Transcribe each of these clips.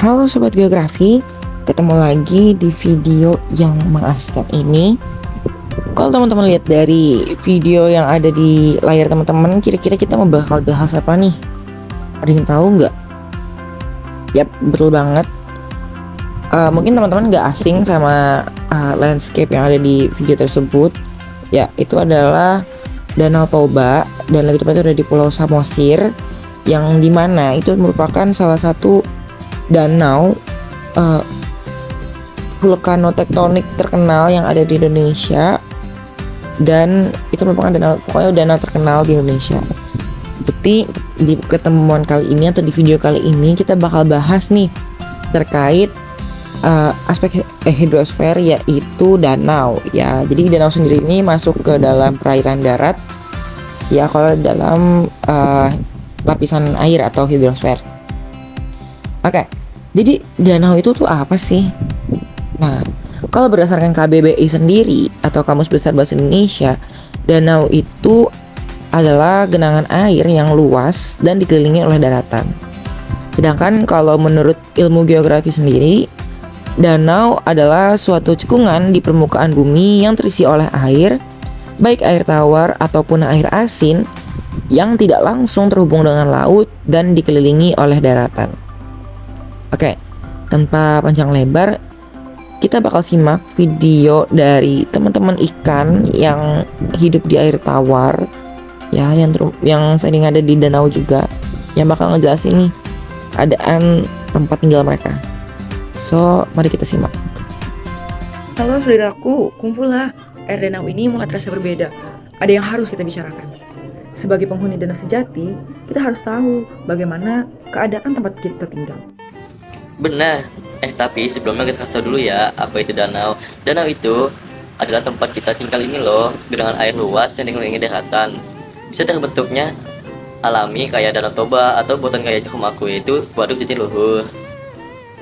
Halo Sobat Geografi, ketemu lagi di video yang mengasihkan ini. Kalau teman-teman lihat dari video yang ada di layar teman-teman, kira-kira kita mau bakal bahas apa nih? Ada yang tahu nggak? Yap, betul banget. Mungkin teman-teman nggak asing sama landscape yang ada di video tersebut. Ya, itu adalah Danau Toba, dan lebih tepatnya ada di Pulau Samosir, yang dimana itu merupakan salah satu danau vulkanotektonik terkenal yang ada di Indonesia, dan itu merupakan danau terkenal di Indonesia. Bukti di ketemuan kali ini atau di video kali ini kita bakal bahas nih terkait aspek hidrosfer, yaitu danau ya. Jadi danau sendiri ini masuk ke dalam perairan darat ya, kalau dalam lapisan air atau hidrosfer. Oke, jadi danau itu tuh apa sih? Nah, kalau berdasarkan KBBI sendiri atau Kamus Besar Bahasa Indonesia, danau itu adalah genangan air yang luas dan dikelilingi oleh daratan. Sedangkan kalau menurut ilmu geografi sendiri, danau adalah suatu cekungan di permukaan bumi yang terisi oleh air, baik air tawar ataupun air asin, yang tidak langsung terhubung dengan laut dan dikelilingi oleh daratan. Oke, tanpa panjang lebar, kita bakal simak video dari teman-teman ikan yang hidup di air tawar ya, yang sering ada di danau juga, yang bakal ngejelasin nih keadaan tempat tinggal mereka. So, mari kita simak. Halo saudaraku, kumpullah. Air danau ini mulai terasa berbeda. Ada yang harus kita bicarakan. Sebagai penghuni danau sejati, kita harus tahu bagaimana keadaan tempat kita tinggal. Benar. Tapi sebelumnya kita kasih tahu dulu ya, apa itu danau. Danau itu adalah tempat kita tinggal ini loh, genangan air luas yang dikelilingi daratan. Bisa dari bentuknya alami kayak Danau Toba atau buatan kayak Jakumaku, yaitu waduk jatiluhur.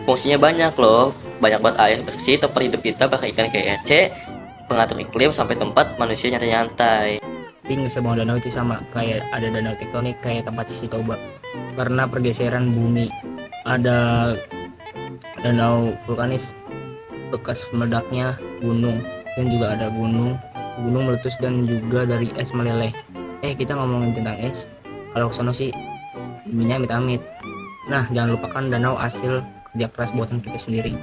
Fungsinya banyak loh, banyak buat air bersih, tempat hidup kita, pakai ikan kayak RC, pengatur iklim, sampai tempat manusia nyantai-nyantai. Tapi nggak semua danau itu sama, kayak ada danau tektonik kayak tempat si Toba karena pergeseran bumi. Ada danau vulkanis bekas meledaknya gunung, dan juga ada gunung meletus dan juga dari es meleleh. Kita ngomongin tentang es, kalau kesono sih minyak amit-amit. Nah, jangan lupakan danau hasil kerja keras buatan kita sendiri.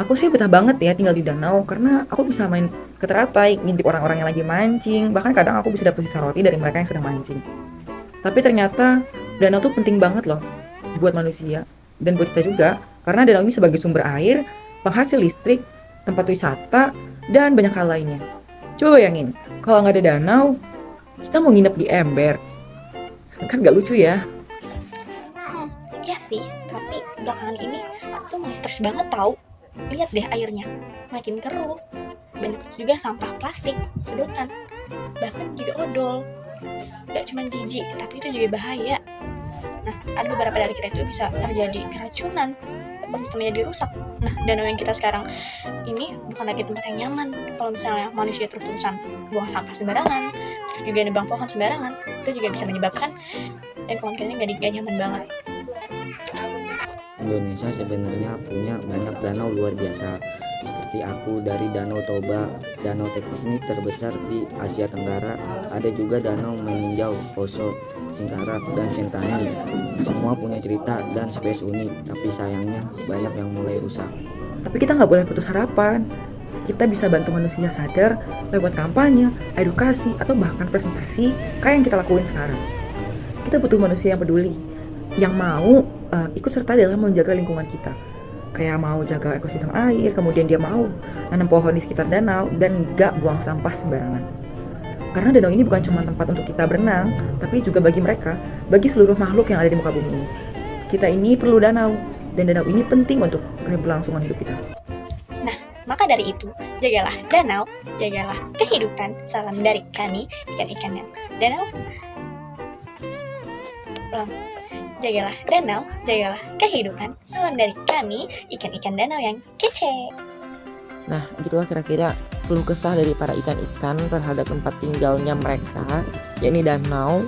Aku sih betah banget ya tinggal di danau, karena aku bisa main ke teratai, ngintip orang-orang yang lagi mancing. Bahkan kadang aku bisa dapat sisa roti dari mereka yang sedang mancing. Tapi ternyata danau tuh penting banget loh buat manusia dan buat kita juga, karena danau ini sebagai sumber air, penghasil listrik, tempat wisata, dan banyak hal lainnya. Coba bayangin, kalau nggak ada danau, kita mau nginep di ember. Kan nggak lucu ya? Iya sih, tapi belakangan ini aku tuh mulai stres banget tahu. Lihat deh airnya, makin keruh. Banyak juga sampah plastik, sedotan, bahkan juga odol. Gak cuma jijik, tapi itu juga bahaya. Nah, ada beberapa dari kita itu bisa terjadi keracunan, ekosistemnya jadi rusak. Nah, danau yang kita sekarang ini bukan lagi tempat yang nyaman. Kalau misalnya manusia terus-terusan buang sampah sembarangan, terus juga nebang pohon sembarangan, itu juga bisa menyebabkan lingkungan kita jadi gak nyaman banget. Indonesia sebenarnya punya banyak danau luar biasa. Seperti aku dari Danau Toba, danau tektonik terbesar di Asia Tenggara. Ada juga danau meninjau, Poso, Singkarak, dan Sentani. Semua punya cerita dan spesies unik, tapi sayangnya banyak yang mulai rusak. Tapi kita nggak boleh putus harapan. Kita bisa bantu manusia sadar lewat kampanye, edukasi, atau bahkan presentasi kayak yang kita lakuin sekarang. Kita butuh manusia yang peduli, yang mau ikut serta dalam menjaga lingkungan kita. Kayak mau jaga ekosistem air, kemudian dia mau nanam pohon di sekitar danau, dan gak buang sampah sembarangan. Karena danau ini bukan cuma tempat untuk kita berenang, tapi juga bagi mereka, bagi seluruh makhluk yang ada di muka bumi ini. Kita ini perlu danau, dan danau ini penting untuk keberlangsungan hidup kita. Nah, maka dari itu, jagalah danau, jagalah kehidupan. Salam dari kami, ikan-ikan danau. Jagalah danau, jagalah kehidupan. Salam dari kami, ikan-ikan danau yang kece. Nah, gitulah kira-kira keluh kesah dari para ikan-ikan terhadap tempat tinggalnya mereka, yakni danau.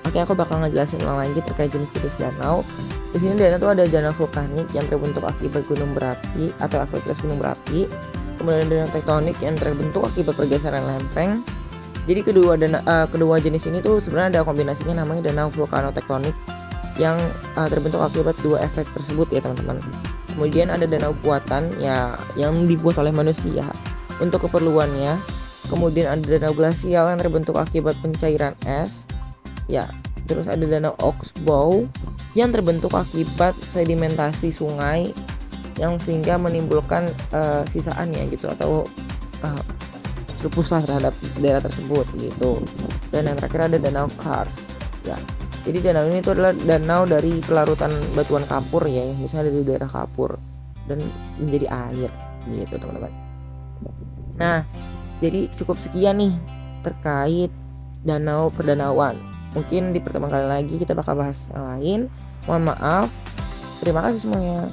Oke, aku bakal ngejelasin ulang lagi terkait jenis-jenis danau. Di sini danau tuh ada danau vulkanik yang terbentuk akibat gunung berapi atau aktivitas gunung berapi. Kemudian danau tektonik yang terbentuk akibat pergeseran lempeng. Jadi kedua jenis ini tuh sebenarnya ada kombinasinya namanya danau vulkanotektonik yang terbentuk akibat dua efek tersebut ya teman-teman. Kemudian ada danau buatan ya yang dibuat oleh manusia untuk keperluannya. Kemudian ada danau glasial yang terbentuk akibat pencairan es. Ya, terus ada danau Oxbow yang terbentuk akibat sedimentasi sungai yang sehingga menimbulkan sisaan ya gitu atau surplus terhadap daerah tersebut gitu. Dan yang terakhir ada danau Kars ya. Jadi danau ini itu adalah danau dari pelarutan batuan kapur ya, yang misalnya dari daerah kapur dan menjadi air gitu teman-teman. Nah, jadi cukup sekian nih terkait danau perdanauan. Mungkin di pertemuan kali lagi kita bakal bahas yang lain. Mohon maaf. Terima kasih semuanya.